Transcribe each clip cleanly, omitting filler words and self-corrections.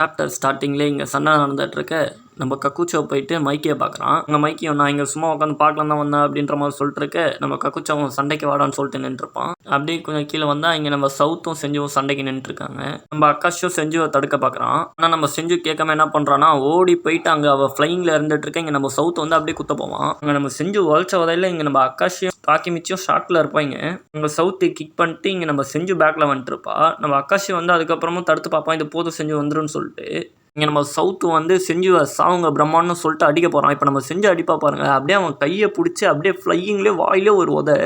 Chapter ஸ்டார்டிங்லேயே இங்கே சண்டை நடந்துகிட்ருக்க நம்ம கக்குச்சோ போயிட்டு மைக்கியை பார்க்குறான். அங்கே மைக்கியை நான் இங்கே சும்மா உட்காந்து பார்க்கலாம் தான் வந்தேன் அப்படின்ற மாதிரி சொல்லிட்டு இருக்க நம்ம கக்குச்சோவும் சண்டைக்கு வாடான்னு சொல்லிட்டு நின்றுருப்பான். அப்படியே கொஞ்சம் கீழே வந்தால் இங்கே நம்ம சவுத்தும் செஞ்சுவும் சண்டைக்கு நின்றுருக்காங்க. நம்ம அக்காஷும் செஞ்சுவை தடுக்க பார்க்குறான். ஆனால் நம்ம செஞ்சு கேட்காம என்ன பண்ணுறான்னா ஓடி போயிட்டு அங்கே அவள் ஃப்ளைங்கில் இருந்துட்டு இருக்க இங்கே நம்ம சவுத்து வந்து அப்படியே குத்த போவான். அங்கே நம்ம செஞ்சு வளைச்ச வதையில் இங்கே நம்ம அக்காஷியும் தாக்கிமிச்சியும் ஷார்ட்டில் இருப்பாங்க. அங்கே சவுத்து கிக் பண்ணிட்டு இங்கே நம்ம செஞ்சு பேக்கில் வந்துட்டுருப்பா. நம்ம அக்காஷி வந்து அதுக்கப்புறமும் தடுத்து பார்ப்பான். இது போதும் செஞ்சு வந்துருன்னு சொல்லிட்டு இங்கே நம்ம சவுத்து வந்து செஞ்சுவை சாவுங்க பிரம்மான்னு சொல்லிட்டு அடிக்க போகிறான். இப்போ நம்ம செஞ்சு அடிப்பா பாருங்க, அப்படியே அவன் கையை பிடிச்சி அப்படியே ஃப்ளையிங்லேயே வாயிலே ஒரு உதை.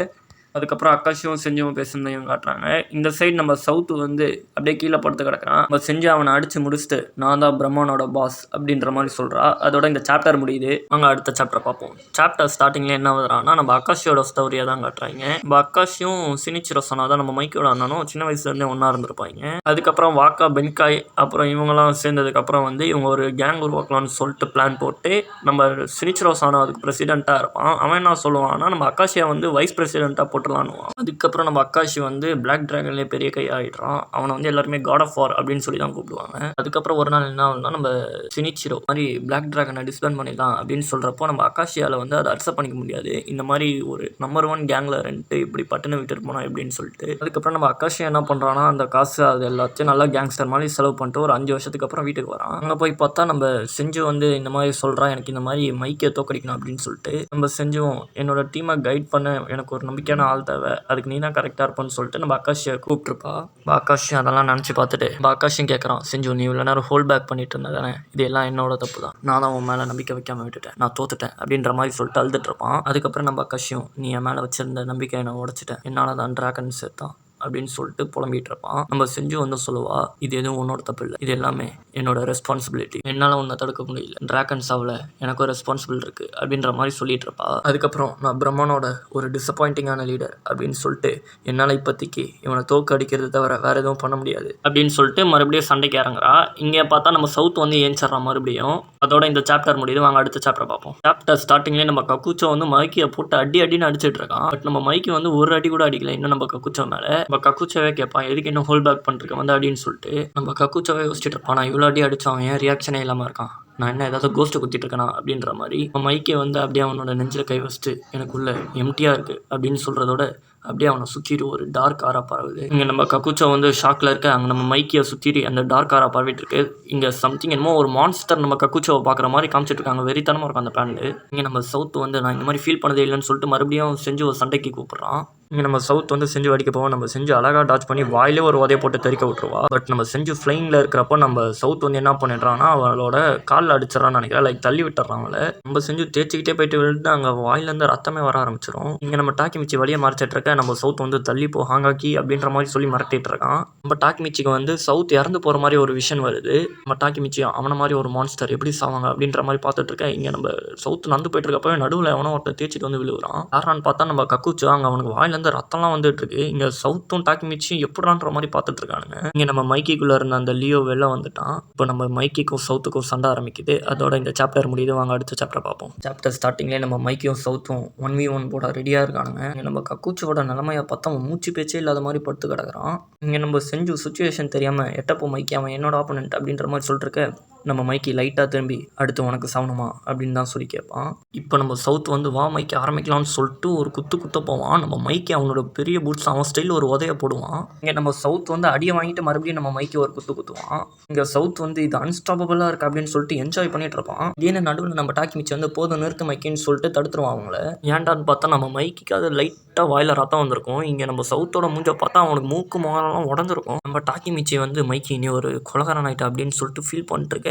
அதுக்கப்புறம் அக்காஷியும் செஞ்சுவும் பேசுனதையும் காட்டுறாங்க. இந்த சைடு நம்ம சவுத்து வந்து அப்படியே கீழே படுத்து கிடக்கிறான். நம்ம செஞ்சு அவனை அடித்து முடிச்சுட்டு நான் தான் பிரம்மனோட பாஸ் அப்படின்ற மாதிரி சொல்கிறா. அதோட இந்த சாப்டர் முடியுது. அங்கே அடுத்த சாப்டர் பார்ப்போம். சாப்டர் ஸ்டார்டிங்கில் என்ன வருதுன்னா நம்ம அக்காஷியோட ஸ்டோரியை தான் காட்டுறாங்க. நம்ம அக்காஷியும் சினிச்சிரோ சொன்னா தான் நம்ம மைக்கோட அண்ணனும் சின்ன வயசுலேருந்தே ஒன்றா இருந்திருப்பாங்க. அதுக்கப்புறம் வாக்கா பென்காய் அப்புறம் இவங்கெல்லாம் சேர்ந்ததுக்கப்புறம் வந்து இவங்க ஒரு கேங் உருவாக்கலாம்னு சொல்லிட்டு பிளான் போட்டு நம்ம சினிச்சிரோ சானோ அதுக்கு பிரசிடெண்ட்டாக இருப்பான். அவன் என்ன சொல்லுவான்னா நம்ம அக்காஷியை வந்து வைஸ் பிரசிடெண்ட்டாக போட்டு அதுக்கப்புறம் நம்ம அக்காஷி வந்து பிளாக் டிராகன்லேயே பெரிய கை ஆகிடுறான். அவனை வந்து எல்லாருமே காட் ஆஃப் வார் அப்படின்னு சொல்லி தான் கூப்பிடுவாங்க. அதுக்கப்புறம் ஒரு நாள் என்ன ஆகுதுன்னா நம்ம சினிச்சிரோ மாதிரி பிளாக் டிராகனை டிஸ்பேண்ட் பண்ணிடலாம் அப்படின்னு சொல்கிறப்போ நம்ம அக்காஷியால் வந்து அதை அக்செப்ட் பண்ணிக்க முடியாது. இந்த மாதிரி ஒரு நம்பர் 1 கேங்கில் ரெண்டு இப்படி பட்டுன்னு விட்டுட்டு போனோம் அப்படின்னு சொல்லிட்டு அதுக்கப்புறம் நம்ம அக்காஷியா என்ன பண்ணுறான்னா அந்த காசு அது எல்லாத்தையும் நல்லா கேங்ஸ்டர் மாதிரி செலவு பண்ணிட்டு ஒரு 5 வருஷத்துக்கு அப்புறம் வீட்டுக்கு வரான். அங்கே போய் பார்த்தா நம்ம செஞ்சு வந்து இந்த மாதிரி சொல்கிறான் எனக்கு இந்த மாதிரி மைக்கை தோக்கடிக்கணும் அப்படின்னு சொல்லிட்டு நம்ம செஞ்சுவோம் என்னோட டீமை கைட் பண்ண எனக்கு ஒரு நம்பிக்கையான ஆள் தேவை, அதுக்கு நீ தான் கரெக்டாக இருப்பேன்னு சொல்லிட்டு நம்ம அக்காஷியை கூப்பிட்டுருப்பா. அக்காஷியும் அதெல்லாம் நினச்சி பார்த்துட்டு அக்காஷியும் கேட்குறான் செஞ்சு நீ இவ்வளோ நேரம் ஹோல்ட் பேக் பண்ணிட்டு இருந்தேன் தானே, இது எல்லாம் என்னோட தப்பு தான், நான் தான் உன் மேலே நம்பிக்கை வைக்காம விட்டுட்டேன், நான் தோத்துட்டேன் அப்படின்ற மாதிரி சொல்லிட்டு அழுதுட்டு இருப்பான். அதுக்கப்புறம் நம்ம அக்காஷியும் நீ என் மேலே வச்சிருந்த நம்பிக்கையை நான் உடச்சிட்டேன், என்னால் தான் டிராகன் சேர்த்தான் அப்படின்னு சொல்லிட்டு புலம்பிட்டு இருப்பான். நம்ம செஞ்சு வந்து சொல்லுவா இது எதுவும் உன்னோட தப்பு இல்லை, இது எல்லாமே என்னோட ரெஸ்பான்சிபிலிட்டி, என்னால் உன்னை தடுக்க முடியல, டிராகன் சாவில் எனக்கு ஒரு ரெஸ்பான்சிபிள் இருக்குது அப்படின்ற மாதிரி சொல்லிட்டு இருப்பா. அதுக்கப்புறம் நான் பிரம்மனோட ஒரு டிசப்பாயிண்டிங்கான லீடர் அப்படின்னு சொல்லிட்டு என்னால் இப்போதைக்கு இவனை தோக்கு அடிக்கிறது தவிர வேறு எதுவும் பண்ண முடியாது அப்படின்னு சொல்லிட்டு மறுபடியும் சண்டைக்கு இறங்குறா. இங்கே பார்த்தா நம்ம சவுத் வந்து ஏஞ்சிட்றான் மறுபடியும். அதோட இந்த சாப்டர் முடியுது. வாங்க அடுத்த சாப்டர் பார்ப்போம். சாப்டர் ஸ்டார்டிங்லேயே நம்ம கக்குச்சோ வந்து மைக்கியை போட்டு அடின்னு அடிச்சிட்டு இருக்கான். பட் நம்ம மைக்கி வந்து ஒரு அடி கூட அடிக்கல இன்னும் நம்ம கக்குச்சோ மேலே. நம்ம கக்குச்சோவே கேட்பான் எதுக்கு இன்னும் ஹோல்ட் பேக் பண்ணிருக்கேன் வந்து அப்படின்னு சொல்லிட்டு நம்ம கக்குச்சோவே யோசிச்சுட்டு இருப்பான் நான் இவ்வளோ அடி அடிச்சான் ஏன் ரியாக்ஷனே இல்லாமல் இருக்கான், நான் என்ன ஏதாவது கோஸ்ட்டை குத்திட்டு இருக்கேனா அப்படின்ற மாதிரி. மைக்கே வந்து அப்படியே அவனோட நெஞ்சில் கை வச்சுட்டு எனக்குள்ள எம்டியாக இருக்குது அப்படின்னு சொல்கிறதோட அப்படியே அவனை சுற்றிட்டு ஒரு டார்க் ஆரா பரவுது. இங்கே நம்ம கக்குச்சோ வந்து ஷாக்கில் இருக்க அங்கே நம்ம மைக்கியை சுற்றிட்டு அந்த டார்க் ஆரா பரவிட்டு இருக்கு. இங்கே சம்திங் என்னமோ ஒரு மான்ஸ்டர் நம்ம கக்குச்சோவை பார்க்குற மாதிரி காமிச்சிட்டு இருக்காங்க. வெறித்தனமாக இருக்கும் அந்த பேண்டு. இங்கே நம்ம சவுத் வந்து நான் இந்த மாதிரி ஃபீல் பண்ணதே இல்லைன்னு சொல்லிட்டு மறுபடியும் செஞ்சு ஒரு சண்டைக்கு கூப்பிட்றான். இங்கே நம்ம சவுத் வந்து செஞ்சு அடிக்க போவோம். நம்ம செஞ்சு அழகாக டாச் பண்ணி வாயிலே ஒரு உதையை போட்டு தெறிக்க விட்டுருவா. பட் நம்ம செஞ்சு ஃப்ளைங்கில் இருக்கிறப்போ நம்ம சவுத் வந்து என்ன பண்ணிடுறான்னா அவளோட காலில் அடிச்சிடறான்னு நினைக்கிறேன், லைக் தள்ளி விட்டுறான் அவளை. நம்ம செஞ்சு தேய்ச்சிக்கிட்டே போயிட்டு விழுந்து அங்கே வாயிலேருந்து ரத்தமே வர ஆரம்பிச்சிடும். இங்கே நம்ம டாக்கிமிச்சி வழியை மறைச்சிட்டு இருக்க நம்ம சவுத் வந்து தள்ளி போ ஹாங்காக்கி அப்படின்ற மாதிரி சொல்லி மிரட்டிட்டு இருக்கான். நம்ம டாக்கிமிச்சிக்கு வந்து சவுத் இறந்து போகிற மாதிரி ஒரு விஷன் வருது. நம்ம டாக்கிமிச்சி அவனை மாதிரி ஒரு மான்ஸ்டர் எப்படி சாவாங்க அப்படின்ற மாதிரி பார்த்துட்டு இருக்கேன். இங்கே நம்ம சவுத் நடந்து போயிட்டு இருக்கப்போ நடுவில் அவனை ஒருத்தர் தேய்ச்சிட்டு வந்து விழுவுறான். யாரான்னு பார்த்தா நம்ம கக்குச்சோ அங்கே அவனுக்கு வாயிலேருந்து ரத்தம்லாம் வந்துட்டு இருக்கு. இங்க சவுத்தும் டாக்கிமிச்சியும் எப்படான்ற மாதிரி பார்த்துட்டு இருக்கானுங்க. இங்க நம்ம மைக்கிக்குள்ள இருந்த அந்த லியோ வெளில வந்துட்டான். இப்போ நம்ம மைக்கிக்கும் சவுத்துக்கும் சண்டை ஆரம்பிக்குது. அதோட இந்த சாப்டர் முடியுது. வாங்க அடுத்த சாப்டர் பார்ப்போம். சாப்டர் ஸ்டார்டிங்லேயே நம்ம மைக்கியும் சவுத்தும் 1v1 போட ரெடியாக இருக்கானுங்க. இங்கே நம்ம கக்குச்சோட நிலைமையை பார்த்தா அவன் மூச்சு பேச்சே இல்லாத மாதிரி படுத்து கிடக்குறான். இங்கே நம்ம செஞ்சு சுச்சுவேஷன் தெரியாமல் எட்டப்போ மைக்கி அவன் என்னோட ஆப்போனன்ட் அப்படின்ற மாதிரி சொல்லிட்டு இருக்க நம்ம மைக்கி லைட்டாக திரும்பி அடுத்து உனக்கு சாவணுமா அப்படின்னு தான் சொல்லி கேட்பான். இப்போ நம்ம சவுத் வந்து வா மைக்கி ஆரம்பிக்கலாம்னு சொல்லிட்டு ஒரு குத்த போவான். நம்ம மைக்கி அவனோட பெரிய பூட்ஸ் அவன் ஸ்டைலில் ஒரு உதையை போடுவான். இங்கே நம்ம சவுத் வந்து அடியை வாங்கிட்டு மறுபடியும் நம்ம மைக்கி ஒரு குத்துவான். இங்கே சவுத் வந்து இது அன்ஸ்டாப்பபிளாக இருக்குது அப்படின்னு சொல்லிட்டு என்ஜாய் பண்ணிட்டு இருப்பான். இதே நடுவில் நம்ம டாக்கிமிச்சி வந்து போதும் நிறுத்து மைக்கின்னு சொல்லிட்டு தடுத்துருவான் அவங்கள. ஏன்டான்னு பார்த்தா நம்ம மைக்கிக்கு அது லைட்டாக வாயில் ரத்தம் வந்திருக்கும். இங்கே நம்ம சவுத்தோட மூஞ்சை பார்த்தா அவனுக்கு மூக்கு முகலாம் உடஞ்சிருக்கும். நம்ம டாக்கிமிச்சி வந்து மைக்கி நீ ஒரு கொலகாரன் ஆகிட்ட அப்படின்னு சொல்லிட்டு ஃபீல் பண்ணிட்டு இருக்க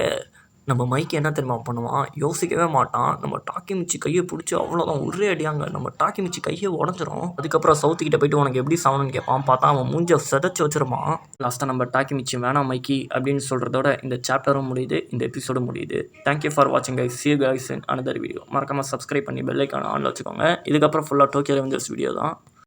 நம்ம மைக்கி என்ன தெரியுமா பண்ணுவான், யோசிக்கவே மாட்டான். நம்ம டாக்கிமிச்சி கையை பிடிச்சி அவ்வளோதான் ஒரே அடியாங்க நம்ம டாக்கிமிச்சி கையை உடஞ்சிரும். அதுக்கப்புறம் சவுத்துக்கிட்ட போயிட்டு உனக்கு எப்படி சாவணும்னு கேட்பான். பார்த்தா அவன் மூஞ்சை செதைச்சி வச்சிருப்பான். லாஸ்ட்டாக நம்ம டாக்கிமிச்சி வேணாம் மைக்கி அப்படின்னு சொல்கிறதோட இந்த சாப்டரும் முடியுது, இந்த எபிசோடும் முடியுது. தேங்க்யூ ஃபார் வாட்சிங் guys. see you guys in another video. மறக்காமல் சப்ஸ்கிரைப் பண்ணி பெல் ஐக்கான ஆன்ல வச்சுக்கோங்க. இதுக்கப்புறம் ஃபுல்லாக டோக்கியோ ரெவெஞ்சர்ஸ் வீடியோ தான்.